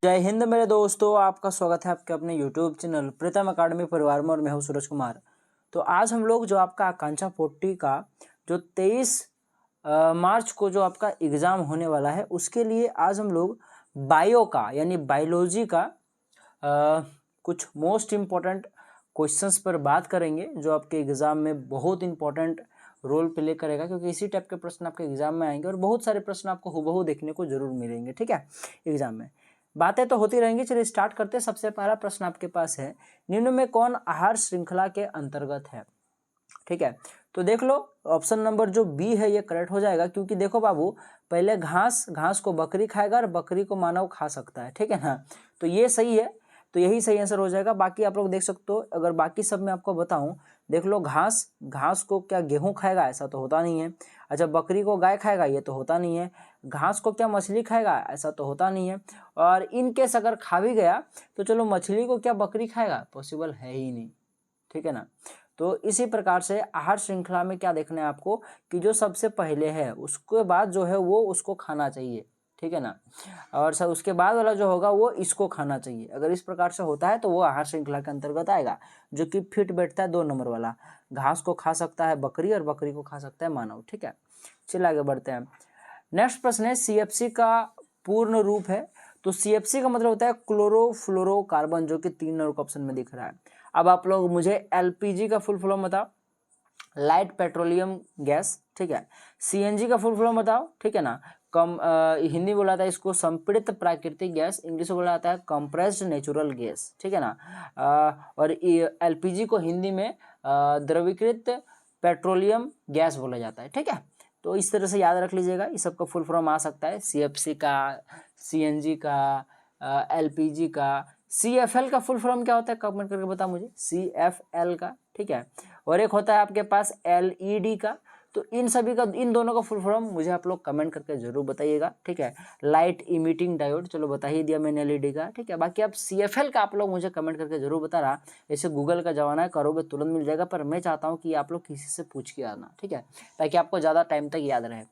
जय हिंद मेरे दोस्तों, आपका स्वागत है आपके अपने यूट्यूब चैनल प्रीतम अकाडमी परिवार में और मैं हूं सूरज कुमार। तो आज हम लोग जो आपका आकांक्षा 40 का जो 23 मार्च को जो आपका एग्ज़ाम होने वाला है उसके लिए आज हम लोग बायो का यानी बायोलॉजी का कुछ मोस्ट इम्पॉर्टेंट क्वेश्चंस पर बात करेंगे जो आपके एग्ज़ाम में बहुत इंपॉर्टेंट रोल प्ले करेगा, क्योंकि इसी टाइप के प्रश्न आपके एग्जाम में आएंगे और बहुत सारे प्रश्न आपको हूबहू देखने को जरूर मिलेंगे। ठीक है, एग्जाम में बातें तो होती रहेंगी। चलिए स्टार्ट करते हैं। सबसे पहला प्रश्न आपके पास है, निम्न में कौन आहार श्रृंखला के अंतर्गत है? ठीक है, तो देख लो ऑप्शन नंबर जो बी है ये करेक्ट हो जाएगा, क्योंकि देखो बाबू, पहले घास को बकरी खाएगा और बकरी को मानव खा सकता है। ठीक है ना, तो ये सही है, तो यही सही आंसर हो जाएगा। बाकी आप लोग देख सकते हो, अगर बाकी सब मैं आपको बताऊं, देख लो घास को क्या गेहूं खाएगा? ऐसा तो होता नहीं है। अच्छा, बकरी को गाय खाएगा? ये तो होता नहीं है। घास को क्या मछली खाएगा? ऐसा तो होता नहीं है। और इन केस अगर खा भी गया तो चलो, मछली को क्या बकरी खाएगा? पॉसिबल है ही नहीं। ठीक है ना, तो इसी प्रकार से आहार श्रृंखला में क्या देखना है आपको कि जो सबसे पहले है उसके बाद जो है वो उसको खाना चाहिए। ठीक है ना, और सर उसके बाद वाला जो होगा वो इसको खाना चाहिए। अगर इस प्रकार से होता है तो वो आहार श्रृंखला के अंतर्गत आएगा, जो कि फिट बैठता है 2 नंबर वाला। घास को खा सकता है बकरी और बकरी को खा सकता है मानव। ठीक है, चलिए आगे बढ़ते हैं। नेक्स्ट प्रश्न है, सीएफसी का पूर्ण रूप है? तो सीएफसी का मतलब होता है क्लोरोफ्लोरोकार्बन, जो कि 3 नंबर ऑप्शन में दिख रहा है। अब आप लोग मुझे एलपीजी का फुल फॉर्म बताओ, लाइट पेट्रोलियम गैस। ठीक है, सीएनजी का फुल फॉर्म बताओ। ठीक है ना, हिंदी बोला जाता है इसको संपीड़ित प्राकृतिक गैस, इंग्लिश में बोला जाता है कंप्रेस्ड नेचुरल गैस। ठीक है ना, और एलपीजी को हिंदी में द्रवीकृत पेट्रोलियम गैस बोला जाता है। ठीक है, तो इस तरह से याद रख लीजिएगा, इस सबका फुल फॉर्म आ सकता है, सीएफसी का, सीएनजी का, एलपीजी का। सीएफएल का फुल फॉर्म क्या होता है? कमेंट करके बता मुझे, सीएफएल का। ठीक है, और एक होता है आपके पास एलईडी का। तो इन सभी का, इन दोनों का फुल फॉर्म मुझे आप लोग कमेंट करके जरूर बताइएगा। ठीक है, लाइट इमिटिंग डायोड, चलो बता ही दिया मैंने एलईडी का। ठीक है, बाकी आप सीएफएल का आप लोग मुझे कमेंट करके जरूर बता रहा। ऐसे गूगल का जमाना है, करोगे तुरंत मिल जाएगा, पर मैं चाहता हूँ कि आप लोग किसी से पूछ के आना। ठीक है, ताकि आपको ज़्यादा टाइम तक याद रहे।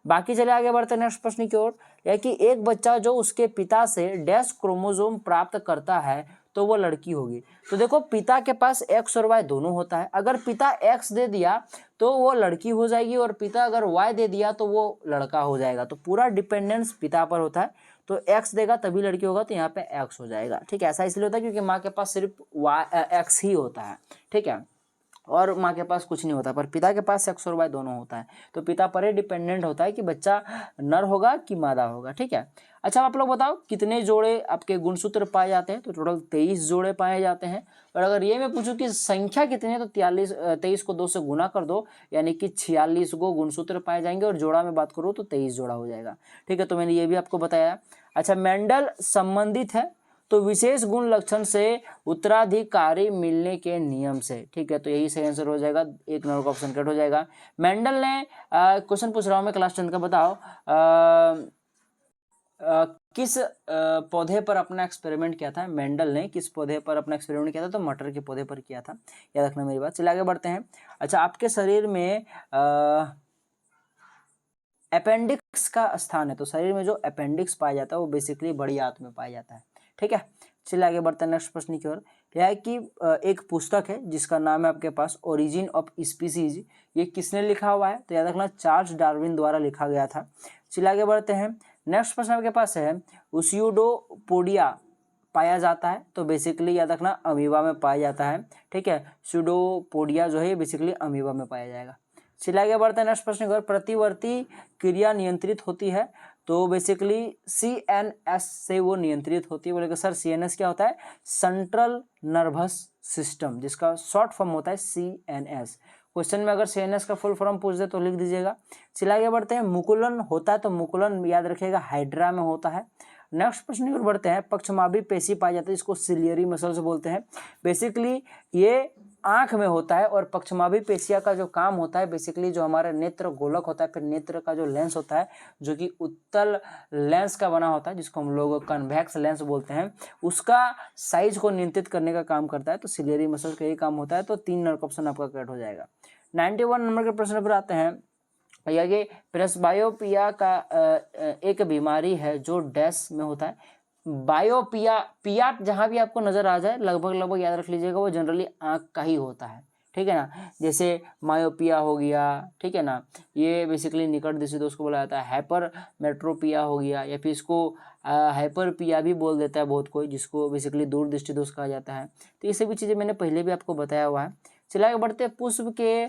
बाकी चले आगे बढ़ते हैं नेक्स्ट प्रश्न की ओर। यह कि एक बच्चा जो उसके पिता से डैश क्रोमोसोम प्राप्त करता है तो वो लड़की होगी। तो देखो, पिता के पास एक्स और वाई दोनों होता है। अगर पिता एक्स दे दिया तो वो लड़की हो जाएगी, और पिता अगर वाई दे दिया तो वो लड़का हो जाएगा। तो पूरा डिपेंडेंस पिता पर होता है, तो एक्स देगा तभी लड़की होगा, तो यहाँ पे एक्स हो जाएगा। ठीक है, ऐसा इसलिए होता है क्योंकि माँ के पास सिर्फ एक्स ही होता है। ठीक है, और माँ के पास कुछ नहीं होता, पर पिता के पास एक्स और वाई दोनों होता है। तो पिता पर ही डिपेंडेंट होता है कि बच्चा नर होगा कि मादा होगा। ठीक है, अच्छा आप लोग बताओ कितने जोड़े आपके गुणसूत्र पाए जाते हैं? तो टोटल 23 जोड़े पाए जाते हैं। और अगर ये मैं पूछूं कि संख्या कितनी है, तो 23 को 2 से गुना कर दो, यानी कि 46 को गुणसूत्र पाए जाएंगे, और जोड़ा में बात करूँ तो 23 जोड़ा हो जाएगा। ठीक है, तो मैंने ये भी आपको बताया। अच्छा, मेंडल संबंधित है तो विशेष गुण लक्षण से उत्तराधिकारी मिलने के नियम से। ठीक है, तो यही सही आंसर हो जाएगा, 1 नंबर का ऑप्शन करेक्ट हो जाएगा। मेंडल ने क्वेश्चन पूछ रहा हूं मैं क्लास 10 का, बताओ किस पौधे पर अपना एक्सपेरिमेंट किया था? मेंडल ने किस पौधे पर अपना एक्सपेरिमेंट किया था? तो मटर के पौधे पर किया था, याद रखना मेरी बात। चलिए आगे बढ़ते हैं। अच्छा, आपके शरीर में अपेंडिक्स का स्थान है, तो शरीर में जो अपेंडिक्स पाया जाता है वो बेसिकली बड़ी आंत में पाया जाता है। ठीक है, चलिए आगे बढ़ते हैं नेक्स्ट प्रश्न की ओर। यह है कि एक पुस्तक है जिसका नाम है आपके पास ओरिजिन ऑफ स्पीसीज। ये किसने लिखा हुआ है? तो याद रखना चार्ल्स डार्विन द्वारा लिखा गया था। चलिए आगे बढ़ते हैं। नेक्स्ट प्रश्न आपके पास है, स्यूडोपोडिया पाया जाता है, तो बेसिकली याद रखना अमीबा में पाया जाता है। ठीक है, स्यूडोपोडिया जो है बेसिकली अमीबा में पाया जाएगा। चलिए आगे बढ़ते हैं नेक्स्ट प्रश्न की ओर। प्रतिवर्ती क्रिया नियंत्रित होती है, तो बेसिकली सीएनएस से वो नियंत्रित होती है। बोलेगा सर सीएनएस क्या होता है? सेंट्रल नर्वस सिस्टम, जिसका शॉर्ट फॉर्म होता है सीएनएस। क्वेश्चन में अगर सीएनएस का फुल फॉर्म पूछ दे तो लिख दीजिएगा। चलिए आगे बढ़ते हैं। मुकुलन होता है, तो मुकुलन याद रखिएगा हाइड्रा में होता है। नेक्स्ट प्रश्न की ओर बढ़ते हैं। पक्षमाभी पेशी पाई जाती है, इसको सिलियरी मसल्स बोलते हैं। बेसिकली ये आंख में होता है, और पक्षमाभी पेशिया का जो काम होता है बेसिकली जो हमारा नेत्र गोलक होता है, फिर नेत्र का जो लेंस होता है जो कि उत्तल लेंस का बना होता है, जिसको हम लोग कन्वेक्स लेंस बोलते हैं, उसका साइज को नियंत्रित करने का काम करता है। तो सिलियरी मसल का यही काम होता है। तो 3 नंबर का ऑप्शन आपका करेक्ट हो जाएगा। 91 नंबर के प्रश्न पर आते हैं। ये प्रेसबायोपिया का एक बीमारी है जो डैश में होता है, बायोपिया, पिया जहाँ भी आपको नजर आ जाए लगभग याद रख लीजिएगा वो जनरली आँख का ही होता है, ठीक है ना। जैसे मायोपिया हो गया, ठीक है ना, ये बेसिकली निकट दृष्टि दोष को बोला जाता है। हाइपर मेट्रोपिया हो गया, या फिर इसको हाइपरपिया भी बोल देता है बहुत कोई, जिसको बेसिकली दूर दृष्टि दोष कहा जाता है। तो ये सभी चीज़ें मैंने पहले भी आपको बताया हुआ है। चलिए आगे बढ़ते हैं। पुष्प के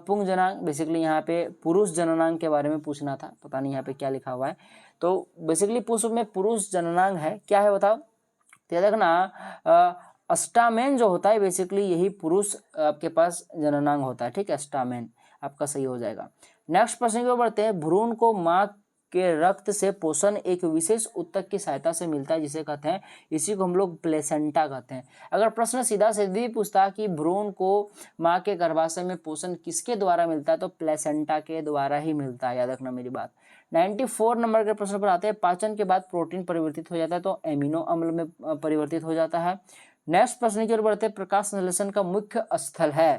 पुंग जनांग, बेसिकली यहाँ पे पुरुष जननांग के बारे में पूछना था, पता नहीं यहाँ पे क्या लिखा हुआ है। तो बेसिकली पुष्प में पुरुष जननांग है, क्या है बताओ। तो देखना अस्टामेन जो होता है बेसिकली यही पुरुष आपके पास जननांग होता है, ठीक है, अस्टामेन आपका सही हो जाएगा। नेक्स्ट प्रश्न की ओर बढ़ते हैं। भ्रूण को माँ के रक्त से पोषण एक विशेष ऊतक की सहायता से मिलता है, जिसे कहते हैं, इसी को हम लोग प्लेसेंटा कहते हैं। अगर प्रश्न सीधा सीधी पूछता कि भ्रूण को माँ के गर्भाशय में पोषण किसके द्वारा मिलता है, तो प्लेसेंटा के द्वारा ही मिलता है, याद रखना मेरी बात। 94 नंबर के प्रश्न पर आते हैं। पाचन के बाद प्रोटीन परिवर्तित हो जाता है तो एमिनो अम्ल में परिवर्तित हो जाता है। नेक्स्ट प्रश्न की ओर बढ़ते हैं। प्रकाश संश्लेषण का मुख्य स्थल है,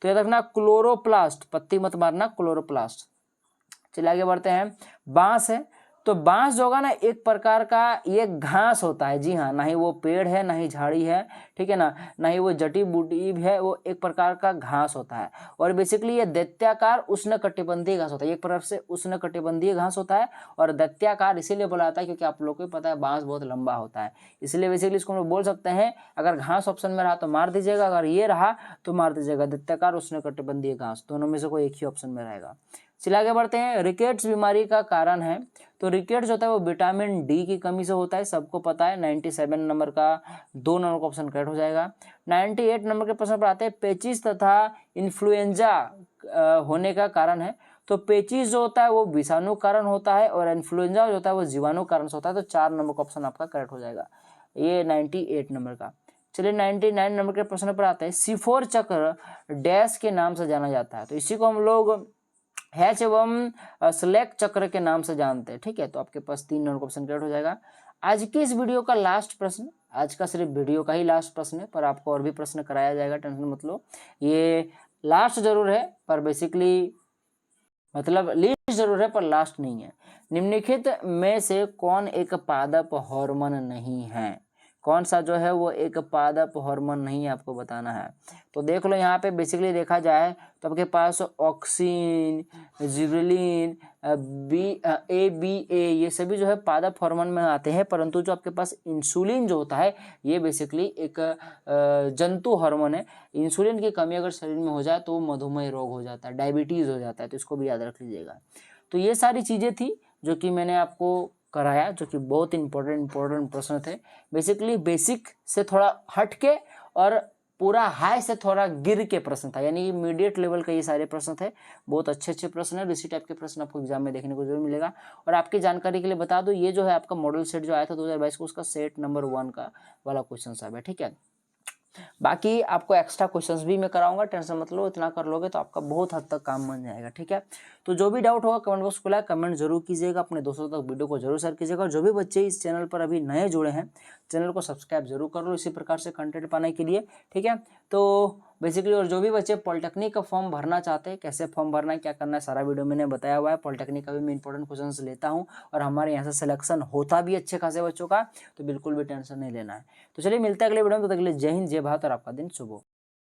तो याद रखना क्लोरोप्लास्ट, पत्ती मत मारना, क्लोरोप्लास्ट। चलिए आगे बढ़ते हैं। बांस है, तो बांस जो होगा ना एक प्रकार का ये घास होता है, जी हाँ, ना ही वो पेड़ है ना ही झाड़ी है, ठीक है ना, ना ही वो जटी बूटी है, वो एक प्रकार का घास होता है। और बेसिकली ये दैत्याकार उष्णकटिबंधीय घास होता है, एक प्रकार से उष्णकटिबंधीय घास होता है। और दैत्याकार इसीलिए बोला जाता है क्योंकि आप लोग को पता है बांस बहुत लंबा होता है, इसलिए बेसिकली इसको हम लोग बोल सकते हैं। अगर घास ऑप्शन में रहा तो मार दीजिएगा, अगर ये रहा तो मार दीजिएगा। दैत्याकार उष्णकटिबंधीय घास, दोनों में से कोई एक ही ऑप्शन में रहेगा। चलिए आगे बढ़ते हैं। रिकेट्स बीमारी का कारण है, तो रिकेट्स होता है वो विटामिन डी की कमी से होता है, सबको पता है। 97 नंबर का 2 नंबर का ऑप्शन करेक्ट हो जाएगा। 98 नंबर के प्रश्न पर आते हैं। पेचिस तथा इन्फ्लुएंजा होने का कारण है, तो पेचिस जो होता है वो विषाणु कारण होता है और इन्फ्लुएंजा जो होता है वो जीवाणु कारण से होता है, तो 4 नंबर का ऑप्शन आपका करेक्ट हो जाएगा, ये 98 नंबर का। चलिए 99 नंबर के प्रश्न पर आते हैं। सिफोर चक्र डैश के नाम से जाना जाता है, तो इसी को हम लोग हैच एवं स्लैक चक्र के नाम से जानते हैं, ठीक है। तो आपके पास 3 नंबर का ऑप्शन करेक्ट हो जाएगा। आज की इस वीडियो का लास्ट प्रश्न, आज का सिर्फ वीडियो का ही लास्ट प्रश्न है, पर आपको और भी प्रश्न कराया जाएगा, टेंशन मत लो। ये लास्ट जरूर है पर बेसिकली मतलब लिस्ट जरूर है पर लास्ट नहीं है। निम्नलिखित में से कौन एक पादप हार्मोन नहीं है, कौन सा जो है वो एक पादप हार्मोन नहीं है, आपको बताना है। तो देख लो यहाँ पे बेसिकली देखा जाए तो आपके पास ऑक्सिन, जिबरेलिन, ABA ये सभी जो है पादप हार्मोन में आते हैं, परंतु जो आपके पास इंसुलिन जो होता है ये बेसिकली एक जंतु हार्मोन है। इंसुलिन की कमी अगर शरीर में हो जाए तो मधुमेह रोग हो जाता है, डायबिटीज़ हो जाता है, तो इसको भी याद रख लीजिएगा। तो ये सारी चीज़ें थी जो कि मैंने आपको कराया, जो कि बहुत इंपॉर्टेंट प्रश्न थे। बेसिकली बेसिक से थोड़ा हट के और पूरा हाई से थोड़ा गिर के प्रश्न था, यानी मीडिएट लेवल का ये सारे प्रश्न थे। बहुत अच्छे प्रश्न है, इसी टाइप के प्रश्न आपको एग्जाम में देखने को जरूर मिलेगा। और आपकी जानकारी के लिए बता दो, ये जो है आपका मॉडल सेट जो आया था 2022 को, उसका सेट नंबर 1 का वाला क्वेश्चन सब है, ठीक है। बाकी आपको एक्स्ट्रा क्वेश्चंस भी मैं कराऊंगा, टेंशन मत लो, इतना कर लोगे तो आपका बहुत हद तक काम बन जाएगा, ठीक है। तो जो भी डाउट होगा कमेंट बॉक्स खुला है, कमेंट जरूर कीजिएगा, अपने दोस्तों तक वीडियो को जरूर शेयर कीजिएगा। और जो भी बच्चे इस चैनल पर अभी नए जुड़े हैं, चैनल को सब्सक्राइब जरूर कर लो इसी प्रकार से कंटेंट पाने के लिए, ठीक है। तो बेसिकली और जो भी बच्चे पॉलिटेक्निक का फॉर्म भरना चाहते हैं, कैसे फॉर्म भरना है, क्या करना है, सारा वीडियो मैंने बताया हुआ है। पॉलिटेक्निक का भी मैं इंपॉर्टेंट क्वेश्चन लेता हूँ और हमारे यहाँ से सिलेक्शन होता भी अच्छे खासे बच्चों का, तो बिल्कुल भी टेंशन नहीं लेना है। तो चलिए मिलते हैं अगले वीडियो में, तो अगले जय हिंद जय भारत और आपका दिन शुभ हो।